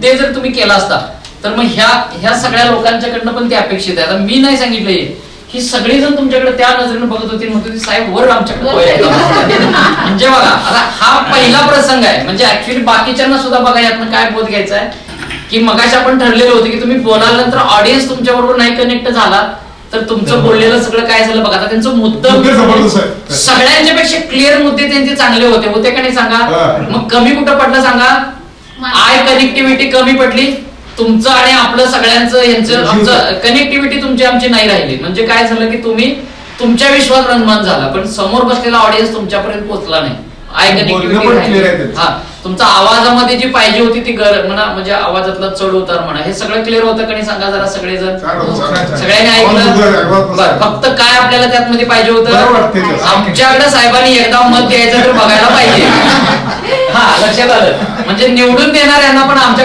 ते जर तुम्ही केला असता तर मग ह्या सगळ्या लोकांच्याकडनं पण ते अपेक्षित आहे. आता मी नाही सांगितलंय, ही सगळेजण तुमच्याकडे त्या नजरेनं बघत होती, म्हणत होती साहेब वर आमच्याकडे. म्हणजे बघा आता हा पहिला प्रसंग आहे. म्हणजे ऍक्च्युली बाकीच्यांना सुद्धा बघा यातनं काय बोध घ्यायचा आहे की मगाशी आपण ठरलेलं होतं की तुम्ही बोलाल्यानंतर ऑडियन्स तुमच्या बरोबर नाही कनेक्ट झाला तर तुमचं बोललेलं सगळं काय झालं बघा. आता त्यांचं मुद्दम सगळ्यांच्या पेक्षा क्लिअर मुद्दे त्यांचे चांगले होते का नाही सांगा. मग कमी कुठं पडलं सांगा. आय कनेक्टिव्हिटी कमी पडली. तुमचं आणि आपलं सगळ्यांचं यांचं आमचं कनेक्टिव्हिटी तुमची आमची नाही राहिली. म्हणजे काय झालं की तुम्ही तुमच्या विश्वास रंगमान झाला पण समोर बसलेला ऑडियन्स तुमच्यापर्यंत पोहोचला नाही. आय कनेक्टिव्हिटी हा तुमचा आवाजामध्ये जी पाहिजे होती ती म्हणा म्हणजे आवाजातला चढ उतार म्हणा हे सगळं क्लिअर होतं का नाही सांगा जरा सगळेजण. सगळ्यांनी ऐकलं. फक्त काय आपल्याला त्यातमध्ये पाहिजे होतं आमच्याकडे साहेबांनी एकदा मत द्यायचं तर बघायला पाहिजे. हा लक्षात आलं. म्हणजे निवडून देणाऱ्यांना पण आमच्या